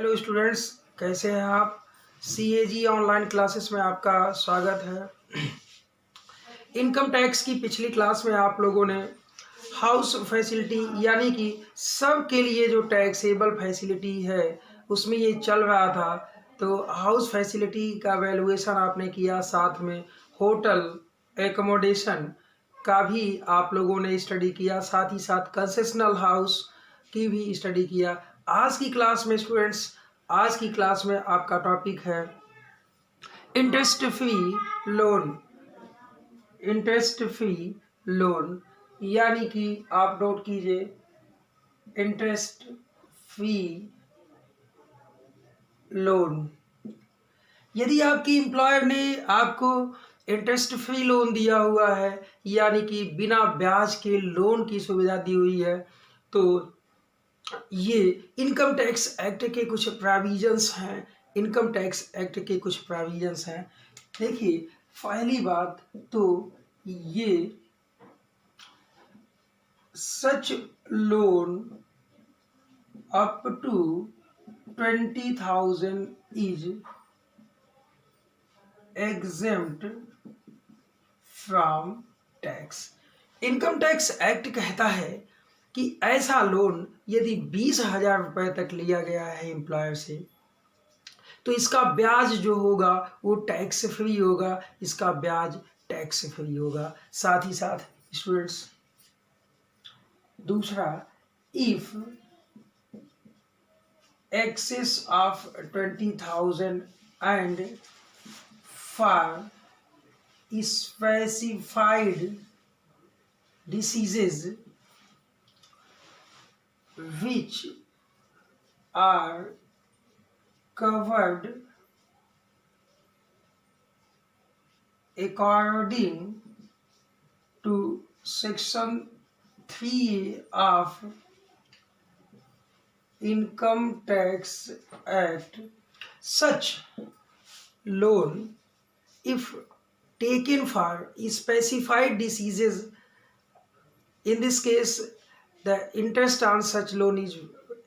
Hello students, कैसे हैं आप। CAG ऑनलाइन क्लासेस में आपका स्वागत है। इनकम टैक्स की पिछली क्लास में आप लोगों ने हाउस फैसिलिटी यानी कि सब के लिए जो टैक्सेबल फैसिलिटी है उसमें ये चल रहा था। तो हाउस फैसिलिटी का वैल्यूएशन आपने किया, साथ में होटल एकोमोडेशन का भी आप लोगों ने स्टडी किया, साथ ही साथ कंसेशनल हाउस की भी स्टडी किया। आज की क्लास में स्टूडेंट्स, आज की क्लास में आपका टॉपिक है interest free loan. Interest free loan यानी कि आप नोट कीजिए, इंटरेस्ट फ्री लोन। यदि आपकी एम्प्लॉयर ने आपको इंटरेस्ट फ्री लोन दिया हुआ है यानी कि बिना ब्याज के लोन की सुविधा दी हुई है, तो ये इनकम टैक्स एक्ट के कुछ प्रोविजंस हैं। इनकम टैक्स एक्ट के कुछ प्रोविजंस हैं। देखिए, पहली बात तो ये such loan up to 20,000 is exempt from tax. Income tax act कहता है कि ऐसा लोन यदि 20,000 रुपये तक लिया गया है एम्प्लॉयर से, तो इसका ब्याज जो होगा वो टैक्स फ्री होगा। इसका ब्याज टैक्स फ्री होगा। साथ ही साथ स्टूडेंट्स, दूसरा, if excess of 20,000 and for specified diseases which are covered according to section 3 of Income Tax Act, such loan, if taken for specified diseases, in this case the interest on such loan is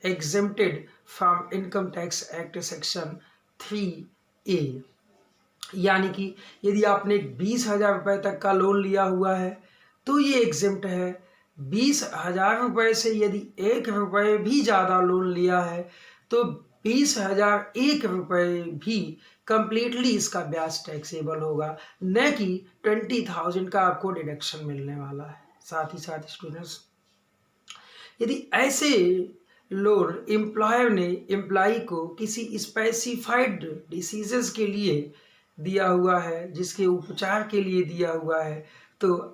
exempted from Income Tax Act section 3A। यानी कि यदि आपने 20,000 रुपये तक का loan लिया हुआ है तो ये एग्जेम्प्ट है। 20,000 रुपये से यदि 1 रुपये भी ज़्यादा लोन लिया है तो 20,001 रुपये भी कंप्लीटली इसका ब्याज टैक्सेबल होगा, न कि 20,000 का आपको डिडक्शन मिलने वाला है। साथ ही साथ स्टूडेंट्स, यदि ऐसे लोन एम्प्लॉयर ने एम्प्लॉई को किसी स्पेसिफाइड डिसीजेस के लिए दिया हुआ है, जिसके उपचार के लिए दिया हुआ है, तो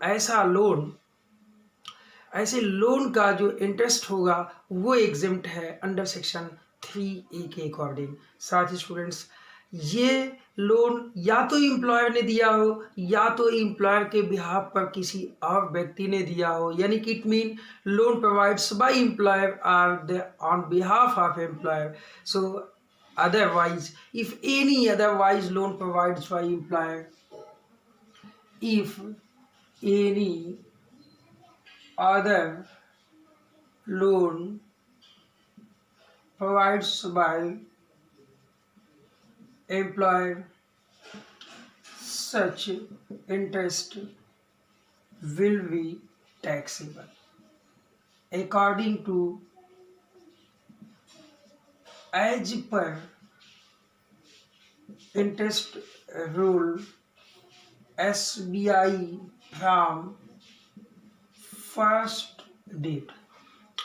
ऐसे लोन का जो इंटरेस्ट होगा वो एग्जेम्प्ट है अंडर सेक्शन 3A के अकॉर्डिंग। साथ ही स्टूडेंट्स, ये लोन या तो एम्प्लॉयर ने दिया हो या तो एम्प्लॉयर के बिहाफ पर किसी और व्यक्ति ने दिया हो, यानी कि it mean loan provides by employer और on behalf of employer. So otherwise, if any otherwise loan provides by employer, if any other loan provides by employer, such interest will be taxable according to as per interest rule SBI from first date.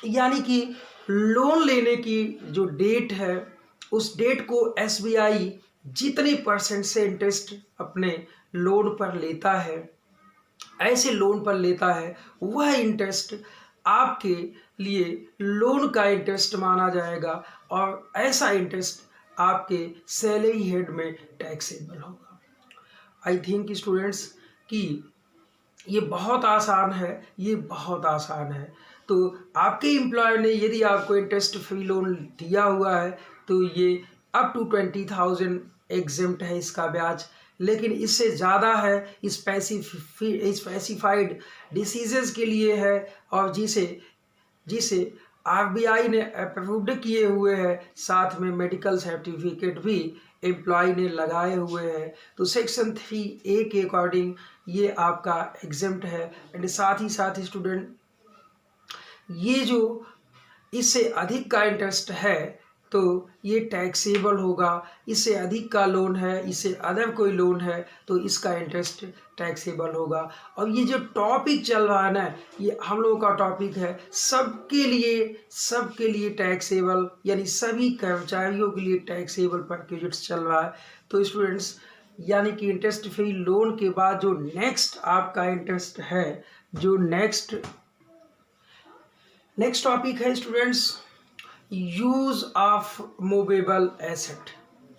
यानी कि loan लेने की जो date है उस date को SBI जितने % से इंटरेस्ट अपने लोन पर लेता है, ऐसे लोन पर लेता है, वह इंटरेस्ट आपके लिए लोन का इंटरेस्ट माना जाएगा और ऐसा इंटरेस्ट आपके सैलरी हेड में टैक्सेबल होगा। आई थिंक स्टूडेंट्स कि ये बहुत आसान है, ये बहुत आसान है। तो आपके एम्प्लॉयर ने यदि आपको इंटरेस्ट फ्री लोन दिया हुआ है तो ये अप टू 20,000 एग्जेम्प्ट है इसका ब्याज, लेकिन इससे ज़्यादा है स्पेसिफाइड डिसीजेस के लिए है और जिसे RBI ने अप्रूव्ड किए हुए हैं, साथ में मेडिकल सर्टिफिकेट भी एम्प्लॉय ने लगाए हुए हैं। तो सेक्शन 3A के अकॉर्डिंग ये आपका एग्जेम्प्ट है। एंड साथ ही साथ स्टूडेंट, ये जो इससे अधिक का इंटरेस्ट है तो ये टैक्सेबल होगा। इससे अधिक का लोन है, इससे अदर कोई लोन है तो इसका इंटरेस्ट टैक्सेबल होगा। और ये जो टॉपिक चल रहा है ना, ये हम लोगों का टॉपिक है सबके लिए टैक्सेबल, यानी सभी कर्मचारियों के लिए टैक्सेबल परक्यूजिट्स चल रहा है। तो स्टूडेंट्स, यानी कि इंटरेस्ट फ्री लोन के बाद जो नेक्स्ट आपका इंटरेस्ट है, जो नेक्स्ट टॉपिक है students, use of movable asset.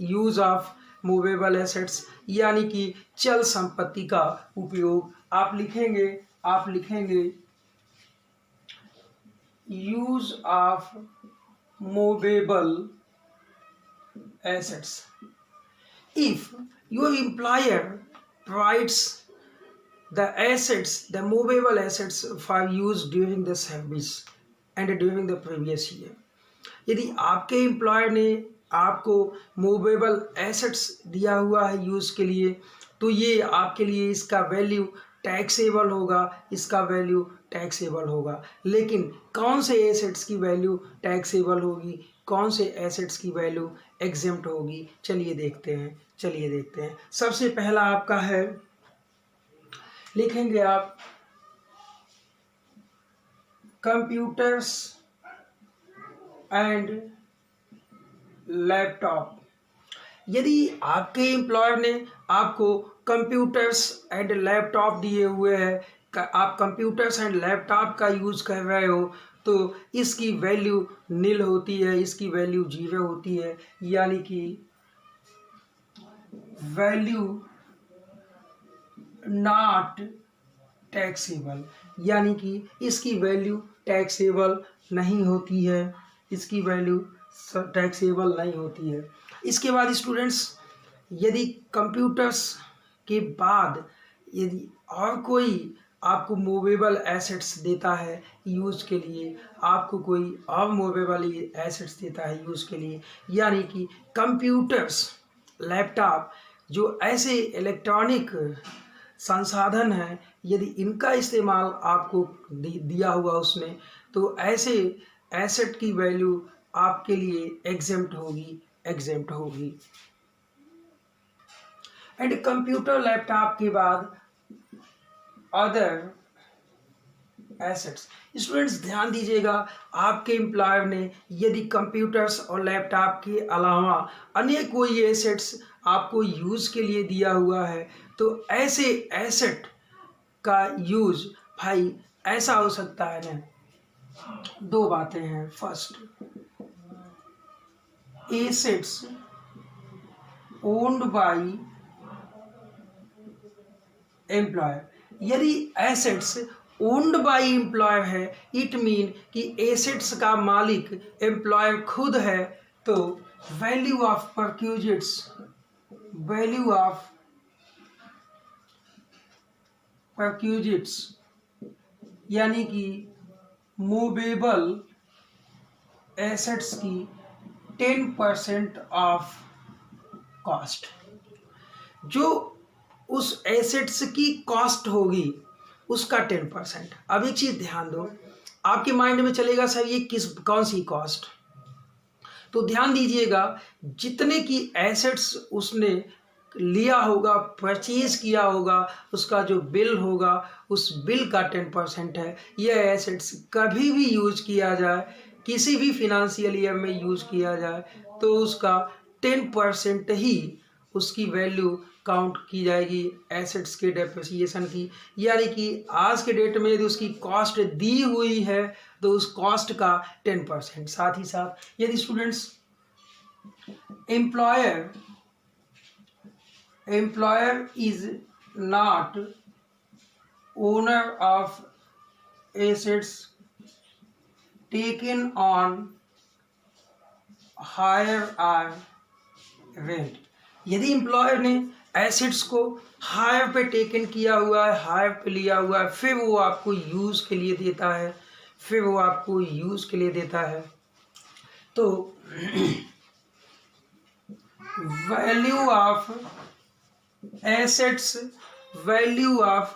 Use of movable assets यानी कि चल संपत्ति का उपयोग। आप लिखेंगे use of movable assets. If your employer provides the movable assets for use during the service and during the previous year। यदि आपके एम्प्लॉयर ने आपको मूवेबल एसेट्स दिया हुआ है यूज़ के लिए, तो ये आपके लिए इसका वैल्यू टैक्सेबल होगा। लेकिन कौन से एसेट्स की वैल्यू टैक्सेबल होगी, कौन से एसेट्स की वैल्यू एग्जेम्प्ट होगी, चलिए देखते हैं। सबसे पहला आपका है, लिखेंगे आप कंप्यूटर्स एंड लैपटॉप। यदि आपके एम्प्लॉयर ने आपको कंप्यूटर्स एंड लैपटॉप दिए हुए हैं, आप कंप्यूटर्स एंड लैपटॉप का यूज़ कर रहे हो, तो इसकी वैल्यू नील होती है, इसकी वैल्यू 0 होती है, यानी कि वैल्यू नॉट टैक्सेबल, यानी कि इसकी वैल्यू टैक्सेबल नहीं होती है, इसके बाद स्टूडेंट्स, यदि कंप्यूटर्स के बाद यदि और कोई आपको मूवेबल एसेट्स देता है यूज़ के लिए, यानी कि कंप्यूटर्स, लैपटॉप, जो ऐसे इलेक्ट्रॉनिक संसाधन हैं, यदि इनका इस्तेमाल आपको दिया हुआ उसने, तो ऐसे एसेट की वैल्यू आपके लिए एग्जेम्प्ट होगी। एंड कंप्यूटर लैपटॉप के बाद अदर एसेट्स। स्टूडेंट्स ध्यान दीजिएगा, आपके एम्प्लॉयर ने यदि कंप्यूटर्स और लैपटॉप के अलावा अन्य कोई एसेट्स आपको यूज़ के लिए दिया हुआ है, तो ऐसे एसेट का यूज़ भाई ऐसा हो सकता है ना, 2 बातें हैं। First, assets owned by employer. यदि एसेट्स ओन्ड बाई एम्प्लॉयर है, इट मीन कि एसेट्स का मालिक एम्प्लॉयर खुद है, तो वैल्यू ऑफ परक्यूजिट्स यानी कि मूवेबल एसेट्स की 10% ऑफ कॉस्ट, जो उस एसेट्स की कॉस्ट होगी उसका 10%। अब एक चीज़ ध्यान दो, आपके माइंड में चलेगा सर ये कौन सी कॉस्ट, तो ध्यान दीजिएगा, जितने की एसेट्स उसने लिया होगा, परचेज किया होगा, उसका जो बिल होगा, उस बिल का 10% है। यह एसेट्स कभी भी यूज किया जाए, किसी भी फिनेंशियल ईयर में यूज किया जाए, तो उसका 10% ही उसकी वैल्यू काउंट की जाएगी एसेट्स के डेप्रिसिएशन की। यानी कि आज के डेट में यदि उसकी कॉस्ट दी हुई है तो उस कॉस्ट का 10%। साथ ही साथ यदि students employer is not owner of assets taken on hire और रेंट। यदि एम्प्लॉयर ने एसेट्स को हायर पे टेकन किया हुआ है, हायर पे लिया हुआ है, फिर वो आपको यूज़ के लिए देता है, फिर वो आपको यूज़ के लिए देता है। तो value of assets, value of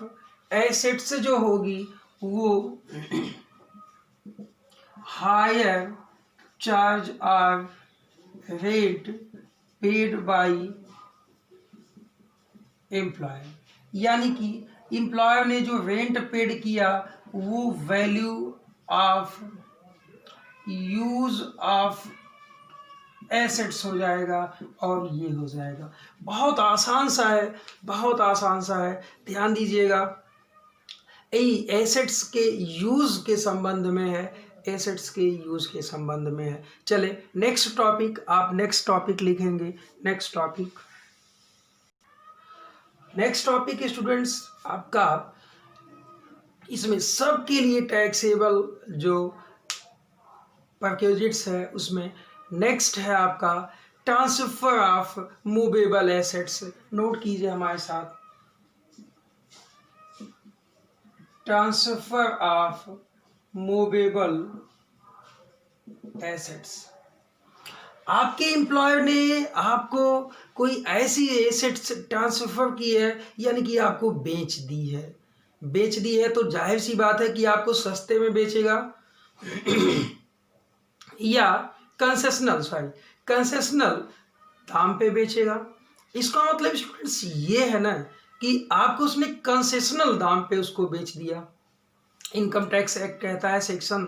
assets जो होगी वो hire charge or rate paid by employer, यानी कि एम्प्लॉयर ने जो रेंट पेड किया वो value of use of assets हो जाएगा और ये हो जाएगा। बहुत आसान सा है, बहुत आसान सा है, ध्यान दीजिएगा। एसेट्स के यूज के संबंध में है, एसेट्स के यूज के संबंध में है। चले नेक्स्ट टॉपिक, आप नेक्स्ट टॉपिक लिखेंगे। नेक्स्ट टॉपिक स्टूडेंट्स आपका, इसमें सबके लिए टैक्सेबल जो परक्विजिट्स है उसमें नेक्स्ट है आपका transfer of movable assets. Note कीजिए हमारे साथ, ट्रांसफर ऑफ मूवेबल एसेट्स। आपके एम्प्लॉयर ने आपको कोई ऐसी एसेट्स ट्रांसफर की है, यानी कि आपको बेच दी है। बेच दी है तो जाहिर सी बात है कि आपको सस्ते में बेचेगा या कंसेशनल दाम पे बेचेगा। इसका मतलब स्टूडेंट्स ये है ना कि आपको उसने कंसेशनल दाम पे उसको बेच दिया। इनकम टैक्स एक्ट कहता है सेक्शन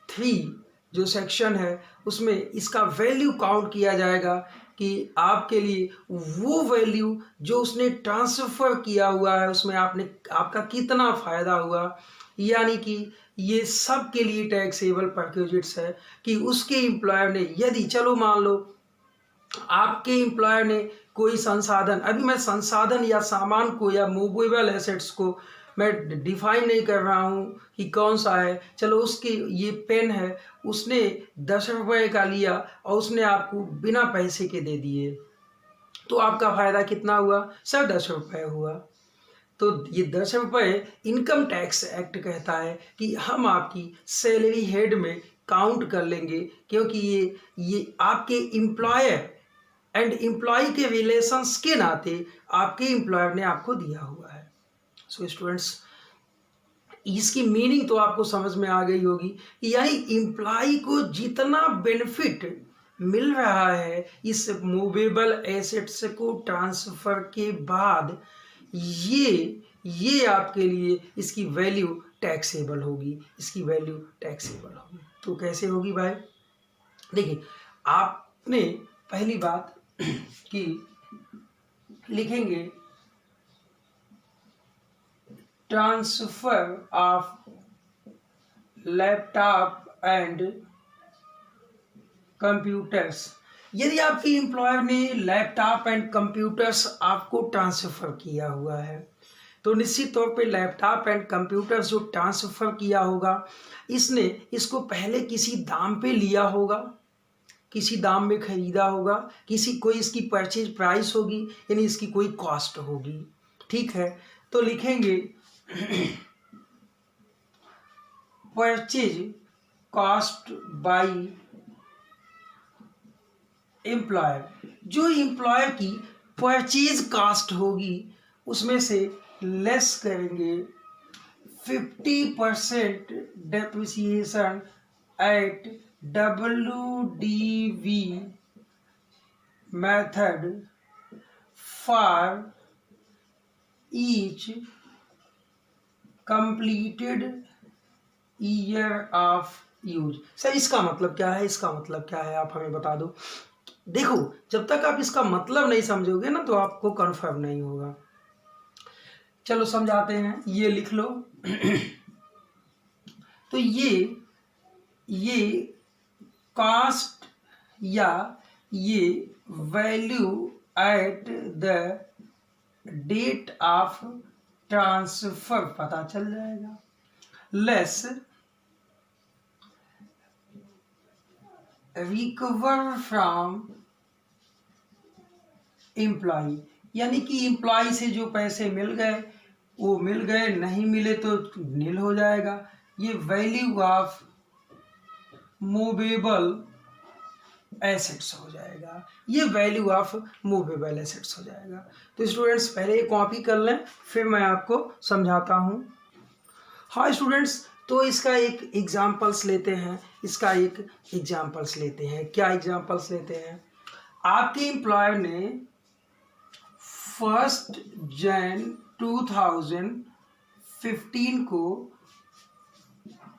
3 जो सेक्शन है उसमें इसका वैल्यू काउंट किया जाएगा कि आपके लिए वो वैल्यू जो उसने ट्रांसफ़र किया हुआ है उसमें आपका कितना फ़ायदा हुआ। यानी कि ये सब के लिए टैक्सेबल परक्विजिट्स है कि उसके एम्प्लॉयर ने, यदि चलो मान लो आपके एम्प्लॉयर ने कोई संसाधन, अभी मैं संसाधन या सामान को या मूवेबल एसेट्स को मैं डिफाइन नहीं कर रहा हूँ कि कौन सा है, चलो उसके ये पेन है, उसने 10 रुपये का लिया और उसने आपको बिना पैसे के दे दिए, तो आपका फ़ायदा कितना हुआ सर? 10 रुपये हुआ। तो ये 10 रुपये इनकम टैक्स एक्ट कहता है कि हम आपकी सैलरी हेड में काउंट कर लेंगे, क्योंकि ये आपके एम्प्लॉयर एंड एम्प्लॉय के रिलेशंस के नाते आपके एम्प्लॉयर ने आपको दिया हुआ है। सो स्टूडेंट्स, इसकी मीनिंग तो आपको समझ में आ गई होगी, यानी एम्प्लॉय को जितना बेनिफिट मिल रहा है इस मूवेबल एसेट्स को ट्रांसफ़र के बाद, ये आपके लिए इसकी वैल्यू टैक्सेबल होगी, इसकी वैल्यू टैक्सेबल होगी। तो कैसे होगी भाई? देखिए, आपने पहली बात कि लिखेंगे transfer of laptop and computers. यदि आपके एम्प्लॉयर ने लैपटॉप एंड कंप्यूटर्स आपको ट्रांसफ़र किया हुआ है तो निश्चित तौर पे लैपटॉप एंड कंप्यूटर्स जो ट्रांसफ़र किया होगा इसने इसको पहले किसी दाम पे लिया होगा, किसी दाम में ख़रीदा होगा, कोई इसकी परचेज प्राइस होगी, यानी इसकी कोई कॉस्ट होगी। ठीक है, तो लिखेंगे परचेज कॉस्ट बाई एम्प्लॉयर। जो एम्प्लॉयर की परचेज कॉस्ट होगी उसमें से लेस करेंगे 50% depreciation eight WDV method for each completed year of use. Sir इसका मतलब क्या है? इसका मतलब क्या है आप हमें बता दो। देखो, जब तक आप इसका मतलब नहीं समझोगे ना तो आपको कन्फर्म नहीं होगा। चलो समझाते हैं, ये लिख लो तो ये कॉस्ट या ये value at the date of transfer पता चल जाएगा, लेस रिकवर फ्रॉम एम्प्लॉय, यानी कि एम्प्लॉय से जो पैसे मिल गए वो मिल गए, नहीं मिले तो नील हो जाएगा। ये वैल्यू ऑफ मूवेबल एसेट्स हो जाएगा, ये वैल्यू ऑफ मूवेबल एसेट्स हो जाएगा। तो स्टूडेंट्स पहले ये कॉपी कर लें, फिर मैं आपको समझाता हूँ। हाँ स्टूडेंट्स, तो इसका एक एग्जाम्पल्स लेते हैं, इसका एक एग्जाम्पल्स लेते हैं। क्या एग्जाम्पल्स लेते हैं? आपके एम्प्लॉयर ने 1 जन 2015 को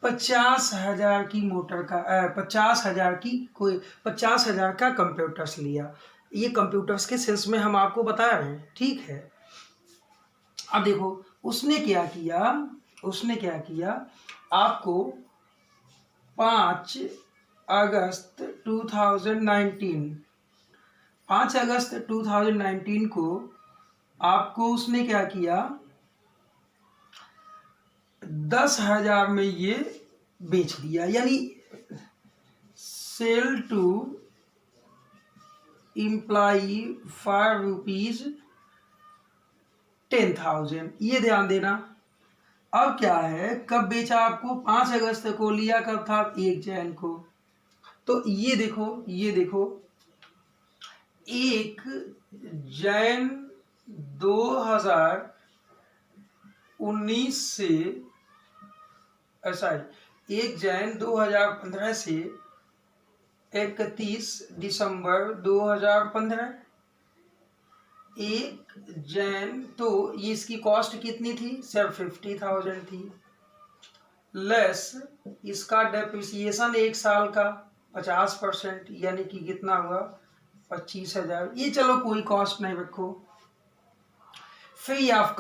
50,000 की मोटर का 50,000 की कोई 50,000 का कंप्यूटर्स लिया। ये कंप्यूटर्स के सेंस में हम आपको बता रहे हैं, ठीक है। अब देखो उसने क्या किया, आपको 5 अगस्त 2019 को आपको उसने क्या किया, 10,000 में ये बेच दिया, यानी सेल टू एम्प्लॉई फॉर ₹10,000। ये ध्यान देना। अब क्या है, कब बेचा आपको? 5 अगस्त को लिया, कब था? 1 जैन को। तो ये देखो 1 जैन 2019 से 1 जैन 2015 से 31 दिसंबर 2015। 1 जैन, तो ये इसकी कॉस्ट कितनी थी? सिर्फ 50,000 थी, लेस इसका डेप्रिसिएशन 1 साल का 50%, यानी कि कितना हुआ? 25,000। ये चलो कोई कॉस्ट नहीं रखो, फ्री ऑफ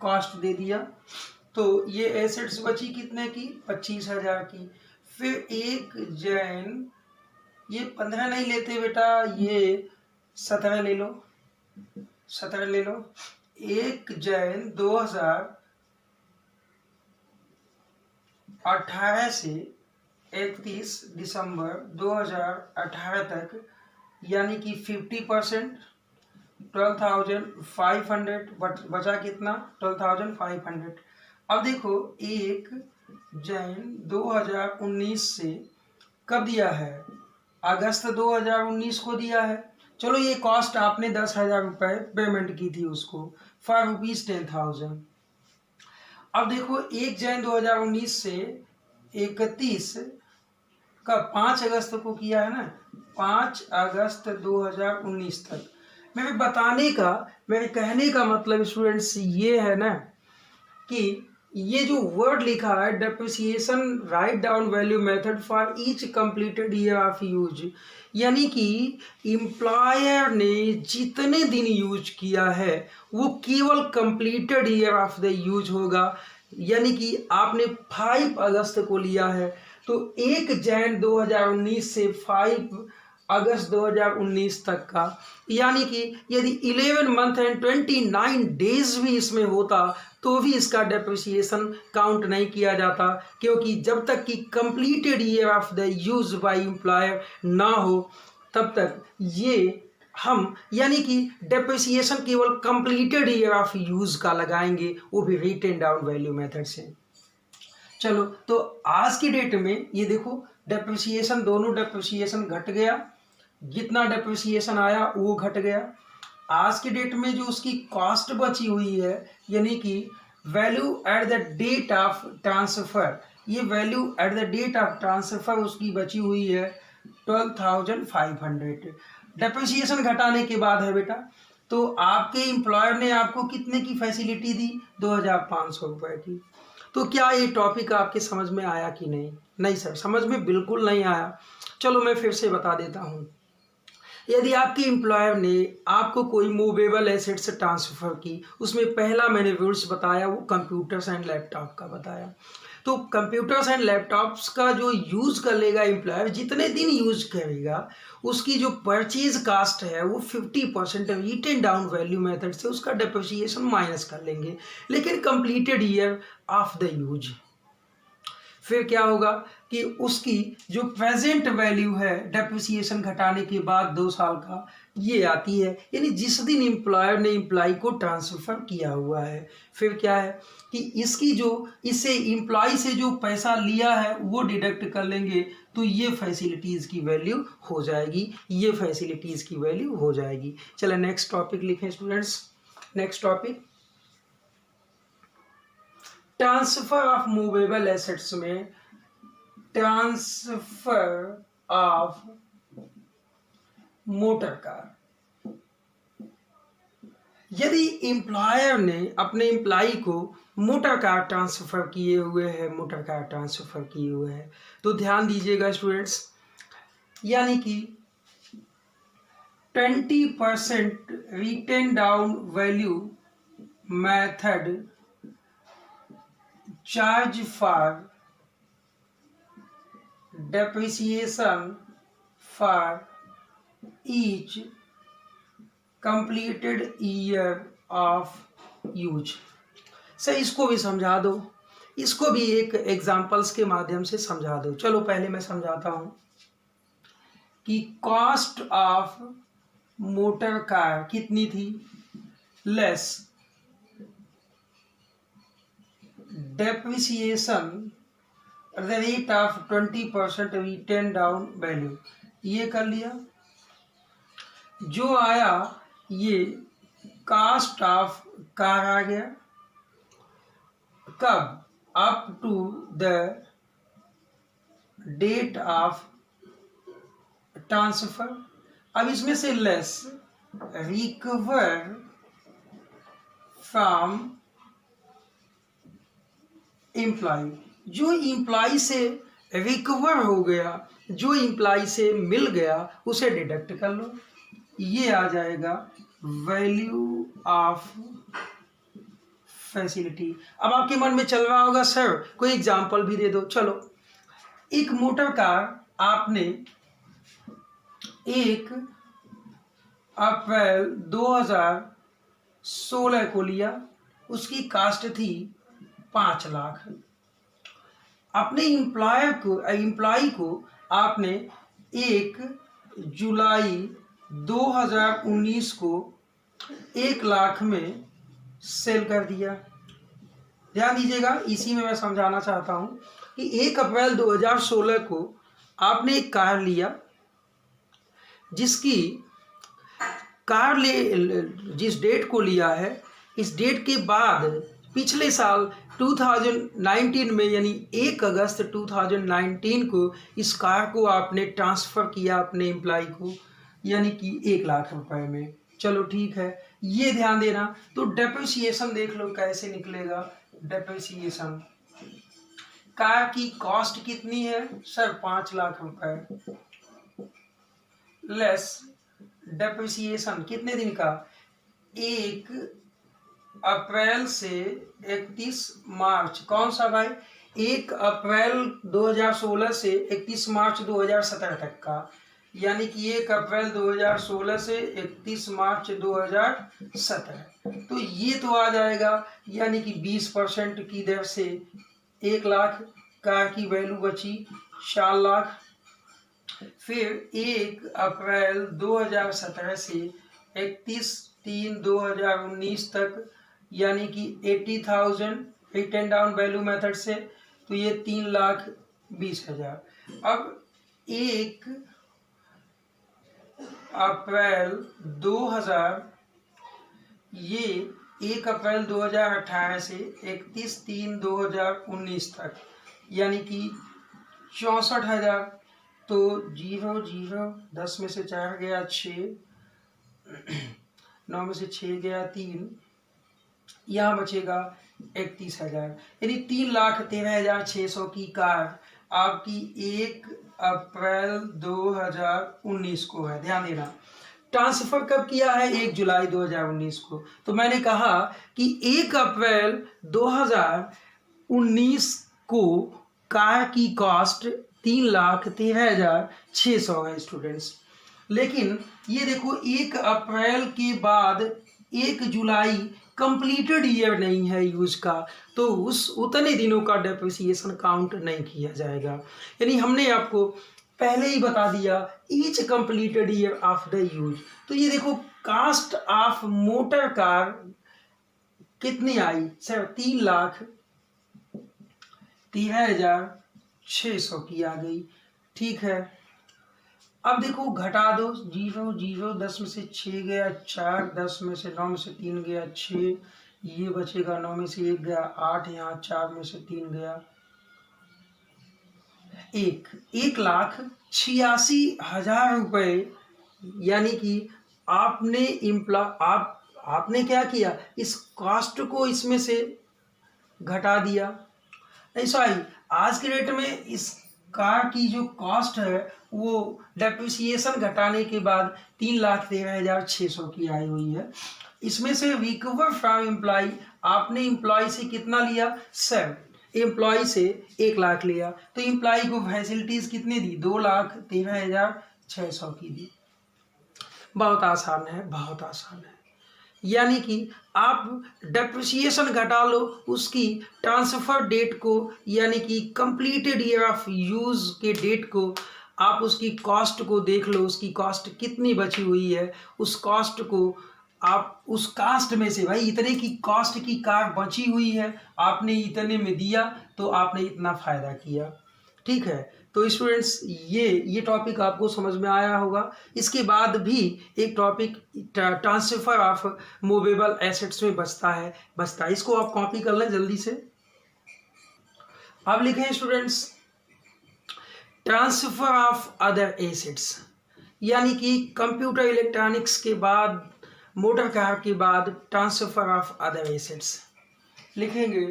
कॉस्ट दे दिया। तो ये एसेट्स बची कितने की? 25,000 की। फिर 1 जैन, ये 15 नहीं लेते बेटा, ये 17 ले लो। 1 जैन 2018 से 31 दिसंबर 2018 तक, यानी कि 50%, 12,500 बचा कितना? 12,500। अब देखो 1 जैन 2019 से कब दिया है? अगस्त 2019 को दिया है। चलो ये कॉस्ट आपने 10,000 रुपये पेमेंट की थी उसको, फॉर ₹10,000। अब देखो 1 जैन 2019 से 31 का 5 अगस्त को किया है ना, 5 अगस्त 2019 तक। मेरे कहने का मतलब स्टूडेंट्स ये है ना कि ये जो वर्ड लिखा है depreciation write down value method for each completed year of use, यानी कि एम्प्लॉयर ने जितने दिन यूज किया है वो केवल completed year of the use होगा। यानी कि आपने 5 अगस्त को लिया है, तो 1 जैन 2019 से 5 अगस्त 2019 तक का, यानी कि यदि 11 मंथ एंड 29 डेज भी इसमें होता तो भी इसका डेप्रिसिएशन काउंट नहीं किया जाता, क्योंकि जब तक कि completed year of the use by employer ना हो तब तक ये हम, यानी कि डेप्रिसिएशन केवल कंप्लीटेड ईयर ऑफ यूज का लगाएंगे, वो भी रिटन डाउन वैल्यू मेथड से। चलो तो आज की डेट में ये देखो डेप्रिसिएशन, दोनों डेप्रिसिएशन घट गया, जितना डेप्रिसिएशन आया वो घट गया। आज की डेट में जो उसकी कॉस्ट बची हुई है, यानी कि value at the date of transfer, ये value at the date of transfer उसकी बची हुई है 12,500। डेप्रिसिएशन घटाने के बाद है बेटा। तो आपके एम्प्लॉयर ने आपको कितने की फैसिलिटी दी? 2,500 रुपये की। तो क्या ये टॉपिक आपके समझ में आया कि नहीं? नहीं सर, समझ में बिल्कुल नहीं आया। चलो मैं फिर से बता देता हूँ। यदि आपके एम्प्लॉयर ने आपको कोई मूवेबल एसेट्स ट्रांसफ़र की, उसमें पहला मैंने रूल्स बताया वो कंप्यूटर्स एंड लैपटॉप का बताया। तो कंप्यूटर्स एंड लैपटॉप्स का जो यूज़ कर लेगा एम्प्लॉयर, जितने दिन यूज करेगा उसकी जो परचेज कास्ट है वो 50% रिटन डाउन वैल्यू मेथड से उसका डेप्रिसिएशन माइनस कर लेंगे, लेकिन completed year of the use. फिर क्या होगा? कि उसकी जो प्रेजेंट वैल्यू है डेप्रिसिएशन घटाने के बाद 2 साल का, ये आती है। यानी जिस दिन एम्प्लॉयर ने एम्प्लॉय को ट्रांसफ़र किया हुआ है, फिर क्या है कि इसकी जो इससे एम्प्लॉय से जो पैसा लिया है वो डिडक्ट कर लेंगे, तो ये फैसिलिटीज़ की वैल्यू हो जाएगी, ये फैसिलिटीज़ की वैल्यू हो जाएगी। चलो नेक्स्ट टॉपिक लिखें students. Next topic, transfer of movable assets में ट्रांसफर ऑफ मोटर कार। यदि एम्प्लॉयर ने अपने एम्प्लॉय को मोटर कार ट्रांसफर किए हुए हैं, मोटर कार ट्रांसफर किए हुए हैं, तो ध्यान दीजिएगा स्टूडेंट्स, यानी कि 20% written down value method charge for depreciation for each completed year of use। Sir इसको भी समझा दो, इसको भी एक एग्जाम्पल्स के माध्यम से समझा दो। चलो पहले मैं समझाता हूँ कि कॉस्ट ऑफ मोटर कार कितनी थी, less depreciation rate of 20% written down value, ये कर लिया। जो आया ये कास्ट ऑफ कार आ गया, कब, up to the date of transfer. अब इसमें से लेस रिकवर फ्रॉम एम्प्लॉय, जो इम्प्लॉय से रिकवर हो गया, जो इम्प्लॉय से मिल गया, उसे डिडक्ट कर लो, ये आ जाएगा वैल्यू ऑफ फैसिलिटी। अब आपके मन में चल रहा होगा सर कोई एग्जांपल भी दे दो। चलो, एक मोटर कार आपने 1 अप्रैल 2016 को लिया, उसकी कास्ट थी 5 लाख। अपने एम्प्लॉय को आपने 1 जुलाई 2019 को 1 लाख में सेल कर दिया। ध्यान दीजिएगा, इसी में मैं समझाना चाहता हूँ कि 1 अप्रैल 2016 को आपने एक कार लिया, जिसकी जिस डेट को लिया है, इस डेट के बाद पिछले साल 2019 में, यानी 1 अगस्त 2019 को इस कार को आपने ट्रांसफ़र किया अपने एम्प्लॉय को, यानी कि 1 लाख रुपए में। चलो ठीक है, ये ध्यान देना। तो डेप्रिसिएशन देख लो कैसे निकलेगा। डेप्रिसिएशन, कार की कॉस्ट कितनी है सर, 5 लाख रुपए, लेस डेप्रिसिएशन कितने दिन का, 1 अप्रैल से 31 मार्च, कौन सा भाई, 1 अप्रैल 2016 से 31 मार्च 2017 तक का, यानी कि 1 अप्रैल 2016 से 31 मार्च 2017। तो ये तो आ जाएगा, यानी कि 20% की दर से 1 लाख, कार की वैल्यू बची 4 लाख। फिर 1 अप्रैल 2017 से 31/3/2019 तक, यानी कि 80,000 रिटेन डाउन वैल्यू मेथड से, तो ये 3,20,000। अब 1 अप्रैल 2000, ये 1 अप्रैल 2018 से 31/3/2019 तक, यानी कि 64,000। तो 0 0, 10 में से 4 गया 6, 9 में से 6 गया 3, यहाँ बचेगा 31,000, यानी 3,13,600 की कार आपकी 1 अप्रैल 2019 को है। ध्यान देना, ट्रांसफ़र कब किया है, 1 जुलाई 2019 को। तो मैंने कहा कि 1 अप्रैल 2019 को कार की कॉस्ट 3,13,600 है स्टूडेंट्स। लेकिन ये देखो, 1 अप्रैल के बाद 1 जुलाई कंप्लीटेड ईयर नहीं है यूज का, तो उस उतने दिनों का डेप्रिसिएशन काउंट नहीं किया जाएगा। यानी हमने आपको पहले ही बता दिया each completed year of the use. तो ये देखो कास्ट ऑफ मोटर कार कितनी आई सर, 3,13,600 की आ गई। ठीक है, अब देखो घटा दो, 0 0 10 में से 6 गया 4, 10 में से 9 में से 3 गया 6, ये बचेगा 9 में से 1 गया 8, यहाँ 4 में से 3 गया 1, 1,86,000 रुपये। यानी कि आपने आपने क्या किया, इस कॉस्ट को इसमें से घटा दिया। ऐसा ही आज के डेट में इस कार की जो कॉस्ट है वो डेप्रिसिएशन घटाने के बाद 3,13,600 की आई हुई है। इसमें से रिकवर फ्रॉम एम्प्लॉय, आपने एम्प्लॉय से कितना लिया सर, एम्प्लॉय से 1 लाख लिया, तो एम्प्लॉय को फैसिलिटीज कितने दी, 2,13,600 की दी। बहुत आसान है, बहुत आसान है। यानी कि आप डेप्रिसिएशन घटा लो, उसकी ट्रांसफर डेट को यानी कि कंप्लीटेड ईयर ऑफ यूज के डेट को, आप उसकी कॉस्ट को देख लो, उसकी कॉस्ट कितनी बची हुई है, उस कॉस्ट को आप उस कास्ट में से, भाई इतने की कॉस्ट की कार बची हुई है, आपने इतने में दिया तो आपने इतना फायदा किया। ठीक है, तो स्टूडेंट्स ये टॉपिक आपको समझ में आया होगा। इसके बाद भी एक topic transfer of movable assets में बचता है, इसको आप कॉपी कर लें जल्दी से। अब लिखें students transfer of other assets, यानी कि कंप्यूटर इलेक्ट्रॉनिक्स के बाद, मोटर कार के बाद ट्रांसफर ऑफ अदर एसेट्स लिखेंगे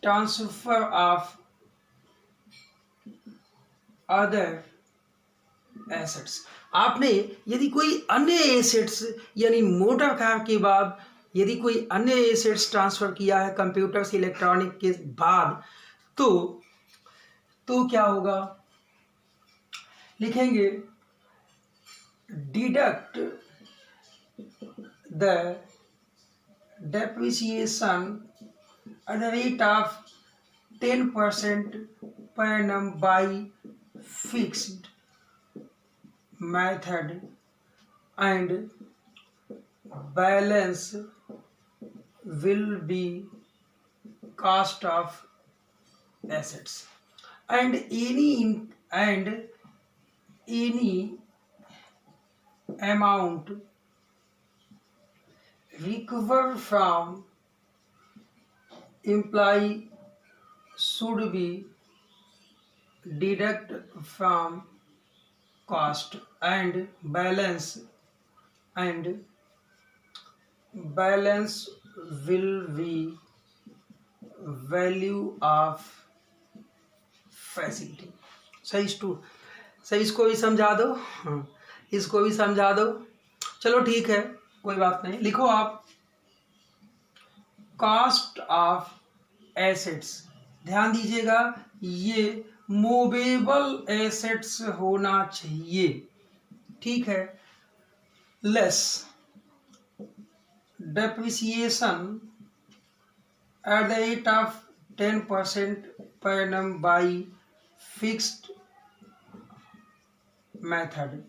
ट्रांसफर ऑफ अदर एसेट्स। आपने यदि कोई अन्य एसेट्स यानी मोटर कार के बाद यदि कोई अन्य एसेट्स ट्रांसफर किया है कंप्यूटर से इलेक्ट्रॉनिक के बाद, तो क्या होगा, लिखेंगे deduct the depreciation at the rate of 10% per annum by fixed method and balance will be cost of assets and any amount recovered from employee should be deducted from cost and balance will be value of facility। सही इसको भी समझा दो, इसको भी समझा दो। चलो ठीक है, कोई बात नहीं। लिखो आप कॉस्ट ऑफ एसेट्स, ध्यान दीजिएगा ये मूवेबल एसेट्स होना चाहिए। ठीक है, less depreciation at the rate of 10% per annum by fixed method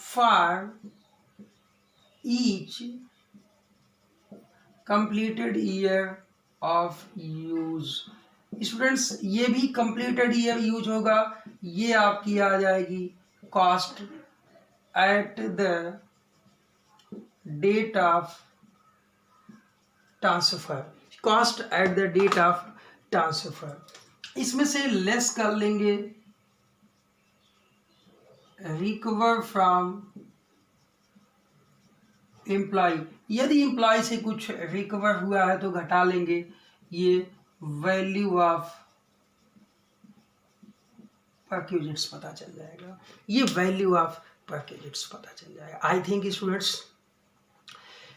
for each completed year of use। Students ये भी completed year यूज होगा, ये आपकी आ जाएगी cost at the date of transfer, cost at the date of transfer. इसमें से less कर लेंगे रिकवर फ्रॉम एम्प्लॉय, यदि एम्प्लॉय से कुछ रिकवर हुआ है तो घटा लेंगे, ये वैल्यू ऑफ परक्यूजिट्स पता चल जाएगा, ये वैल्यू ऑफ परक्यूजिट्स पता चल जाएगा। आई थिंक स्टूडेंट्स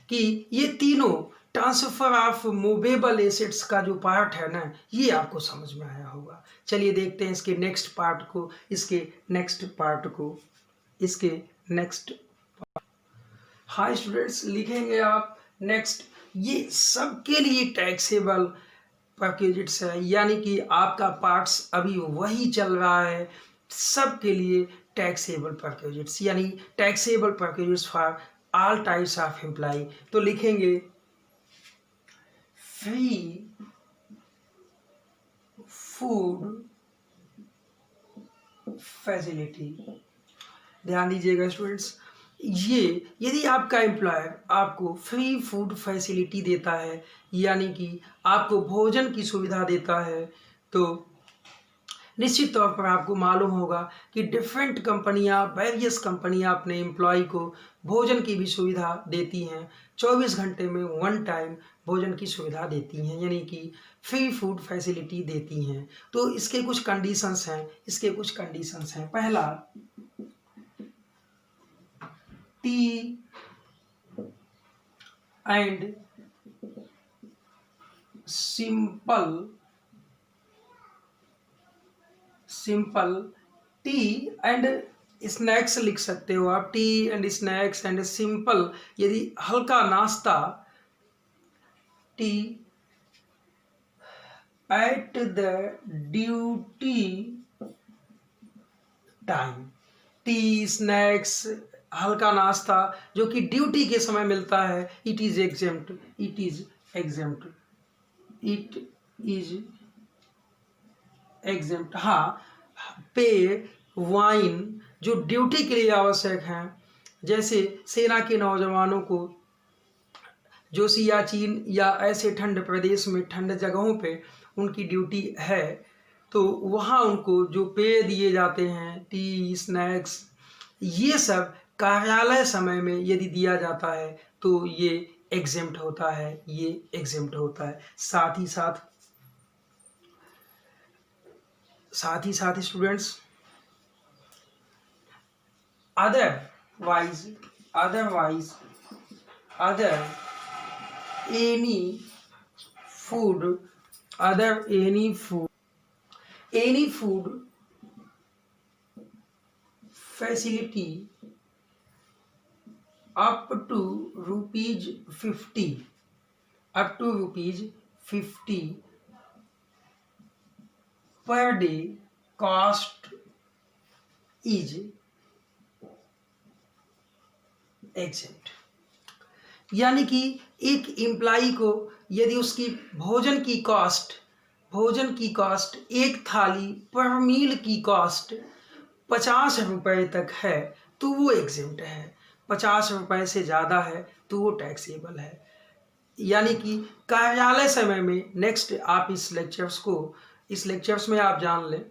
कि ये तीनों ट्रांसफर ऑफ मूवेबल एसेट्स का जो पार्ट है ना, ये आपको समझ में आया होगा। चलिए देखते हैं इसके नेक्स्ट पार्ट को, हाँ स्टूडेंट्स, लिखेंगे आप नेक्स्ट। ये सबके लिए टैक्सेबल पैकेजेस है, यानी कि आपका पार्ट्स अभी वही चल रहा है, सबके लिए टैक्सेबल पैकेजेस, यानी taxable packages for all types of employee. तो लिखेंगे फ्री फूड फैसिलिटी। ध्यान दीजिएगा स्टूडेंट्स, ये यदि आपका एम्प्लॉयर आपको फ्री फूड फैसिलिटी देता है, यानी कि आपको भोजन की सुविधा देता है, तो निश्चित तौर पर आपको मालूम होगा कि डिफरेंट कंपनियां, वेरियस कंपनियां अपने एम्प्लॉय को भोजन की भी सुविधा देती हैं। 24 घंटे में 1 टाइम भोजन की सुविधा देती हैं, यानी कि फ्री फूड फैसिलिटी देती हैं। तो इसके कुछ कंडीशंस हैं, पहला T and simple T and snacks लिख सकते हो आप, T and snacks and simple, यदि हल्का नाश्ता, T at the duty time. T snacks हल्का नाश्ता जो कि ड्यूटी के समय मिलता है, it is exempt, it is exempt. हाँ, पेय, वाइन जो ड्यूटी के लिए आवश्यक हैं, जैसे सेना के नौजवानों को जो सियाचिन या ऐसे ठंड प्रदेश में, ठंड जगहों पे उनकी ड्यूटी है, तो वहाँ उनको जो पेय दिए जाते हैं, टी स्नैक्स, ये सब कार्यालय समय में यदि दिया जाता है तो ये एग्जेम्प्ट होता है, साथ ही साथ students, other any food facility up to ₹50 per day cost is exempt. यानी कि एक एम्प्लाई को यदि उसकी भोजन की कॉस्ट एक थाली पर मील की कॉस्ट 50 रुपये तक है तो वो एग्जेम्प्ट है, 50 रुपये से ज़्यादा है तो वो टैक्सेबल है। यानी कि कार्यालय समय में, नेक्स्ट आप इस लेक्चर्स में आप जान लें,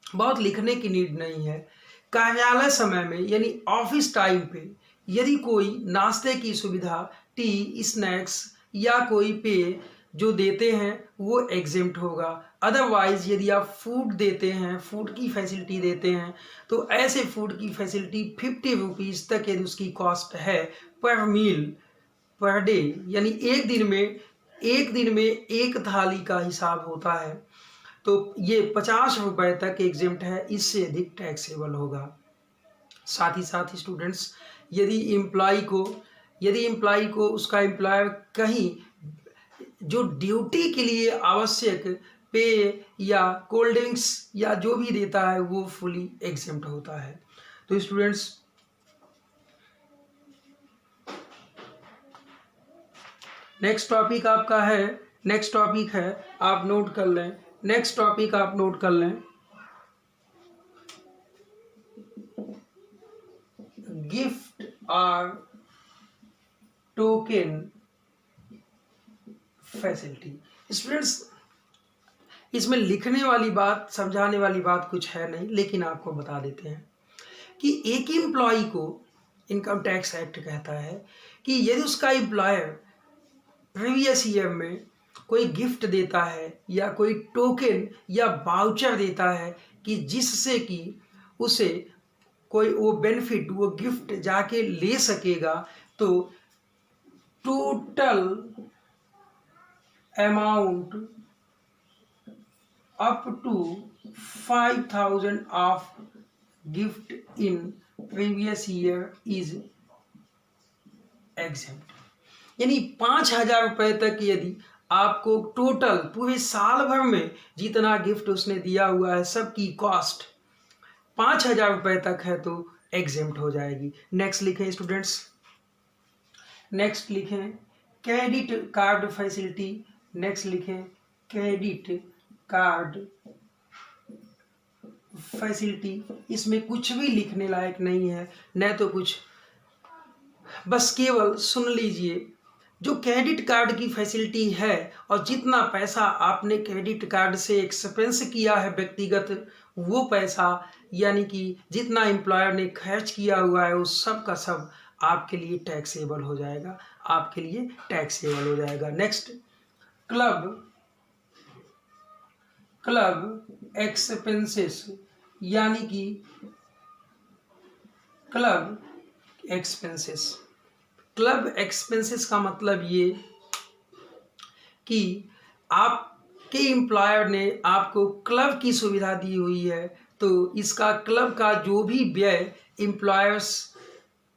बहुत लिखने की नीड नहीं है। कार्यालय समय में यानी ऑफिस टाइम पे यदि कोई नाश्ते की सुविधा, टी स्नैक्स या कोई पेय जो देते हैं वो एग्जेम्प्ट होगा। अदरवाइज यदि आप फूड देते हैं, फूड की फैसिलिटी देते हैं, तो ऐसे फूड की फैसिलिटी 50 रुपीज़ तक यदि उसकी कॉस्ट है पर मील पर डे, यानी एक दिन में एक थाली का हिसाब होता है, तो ये 50 रुपये तक एग्जेम्प्ट है, इससे अधिक टैक्सेबल होगा। साथ ही साथ स्टूडेंट्स, यदि एम्प्लॉय को उसका एम्प्लॉयर कहीं जो ड्यूटी के लिए आवश्यक पेय या कोल्ड ड्रिंक्स या जो भी देता है वो फुली एग्जेम्प्ट होता है। तो स्टूडेंट्स, नेक्स्ट टॉपिक है, आप नोट कर लें, गिफ्ट और टोकन फैसिलिटी। स्टूडेंट्स, इसमें लिखने वाली बात, समझाने वाली बात कुछ है नहीं, लेकिन आपको बता देते हैं कि एक एम्प्लॉय को इनकम टैक्स एक्ट कहता है कि यदि उसका एम्प्लॉयर प्रीवियस ईयर में कोई गिफ्ट देता है या कोई टोकन या वाउचर देता है कि जिससे कि उसे कोई वो बेनिफिट, वो गिफ्ट जाके ले सकेगा, तो total amount up to 5,000 of gift in previous year is exempt. यानी 5,000 रुपये तक यदि आपको टोटल पूरे साल भर में जितना गिफ्ट उसने दिया हुआ है सबकी कॉस्ट 5,000 रुपये तक है तो एग्जेम्प्ट हो जाएगी। नेक्स्ट लिखें स्टूडेंट्स, नेक्स्ट लिखें क्रेडिट कार्ड फैसिलिटी। नेक्स्ट लिखें क्रेडिट कार्ड फैसिलिटी। इसमें कुछ भी लिखने लायक नहीं है, न तो कुछ, बस केवल सुन लीजिए। जो क्रेडिट कार्ड की फैसिलिटी है और जितना पैसा आपने क्रेडिट कार्ड से एक्सपेंस किया है व्यक्तिगत, वो पैसा यानी कि जितना एम्प्लॉयर ने खर्च किया हुआ है उस सब का सब आपके लिए टैक्सेबल हो जाएगा, आपके लिए टैक्सेबल हो जाएगा। नेक्स्ट, क्लब एक्सपेंसेस, यानी कि क्लब एक्सपेंसेस का मतलब ये कि आपके एम्प्लॉयर ने आपको क्लब की सुविधा दी हुई है, तो इसका क्लब का जो भी व्यय एम्प्लॉयर्स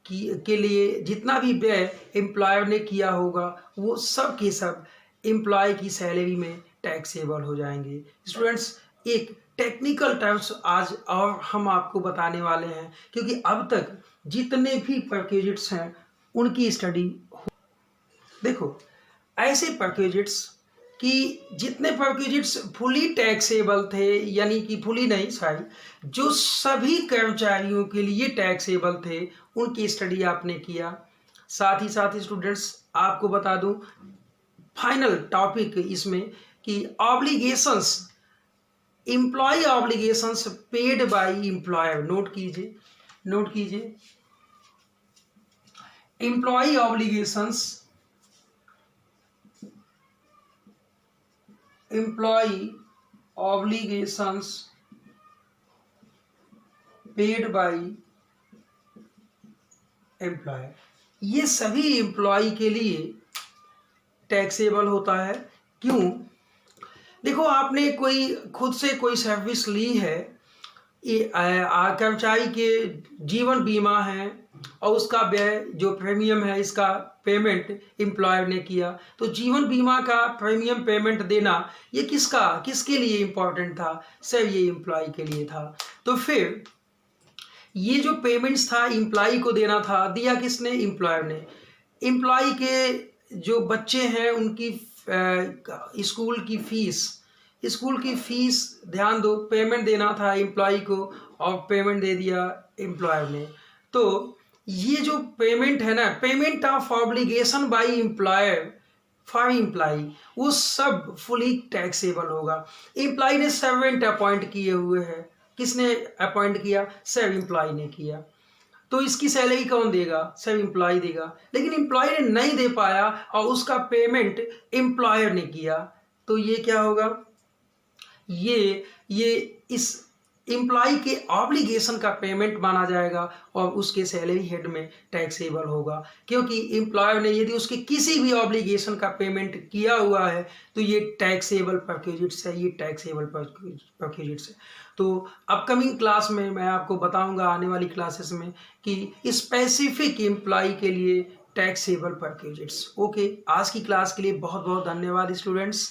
के लिए जितना भी व्यय एम्प्लॉयर ने किया होगा वो सब के सब एम्प्लॉय की सैलरी में टैक्सेबल हो जाएंगे। स्टूडेंट्स, एक टेक्निकल टर्म्स आज और हम आपको बताने वाले हैं, क्योंकि अब तक जितने भी परक्विजिट्स हैं उनकी स्टडी देखो, ऐसे परक्विजिट्स कि जितने परक्विजिट्स फुली टैक्सेबल थे, यानी कि फुली नहीं सॉरी, जो सभी कर्मचारियों के लिए टैक्सेबल थे उनकी स्टडी आपने किया। साथ ही साथ स्टूडेंट्स आपको बता दूं फाइनल टॉपिक इसमें कि obligations, employee obligations paid by employer. Note कीजिए employee obligations paid by employer, ये सभी एम्प्लॉय के लिए टैक्सेबल होता है। क्यों? देखो, आपने कोई खुद से कोई सर्विस ली है, कर्मचारी के जीवन बीमा है और उसका व्यय जो प्रीमियम है इसका पेमेंट एम्प्लॉयर ने किया, तो जीवन बीमा का प्रीमियम पेमेंट देना ये किसके लिए इम्पोर्टेंट था? सर, ये एम्प्लॉय के लिए था। तो फिर ये जो पेमेंट्स था एम्प्लॉय को देना था, दिया किसने? एम्प्लॉयर ने। एम्प्लॉय के जो बच्चे हैं उनकी स्कूल की फीस ध्यान दो, पेमेंट देना था एम्प्लॉय को और पेमेंट दे दिया एम्प्लॉयर ने। तो ये जो पेमेंट है ना, payment of obligation by employer for employee, वो सब फुली टैक्सेबल होगा। एम्प्लॉय ने सर्वेंट अपॉइंट किए हुए हैं, किसने अपॉइंट किया? सर, एम्प्लॉय ने किया, तो इसकी सैलरी कौन देगा? सब एम्प्लॉय देगा। लेकिन एम्प्लॉय ने नहीं दे पाया और उसका पेमेंट एम्प्लॉयर ने किया, तो ये क्या होगा? ये इस एम्प्लॉय के ऑब्लिगेशन का पेमेंट माना जाएगा और उसके सैलरी हेड में टैक्सेबल होगा, क्योंकि एम्प्लॉयर ने यदि उसके किसी भी ऑब्लिगेशन का पेमेंट किया हुआ है तो ये टैक्सेबल परक्विजिट्स है, तो अपकमिंग क्लास में मैं आपको बताऊंगा आने वाली क्लासेस में कि स्पेसिफिक एम्प्लॉय के लिए टैक्सेबल परक्विजिट्स। ओके, आज की क्लास के लिए बहुत बहुत धन्यवाद स्टूडेंट्स।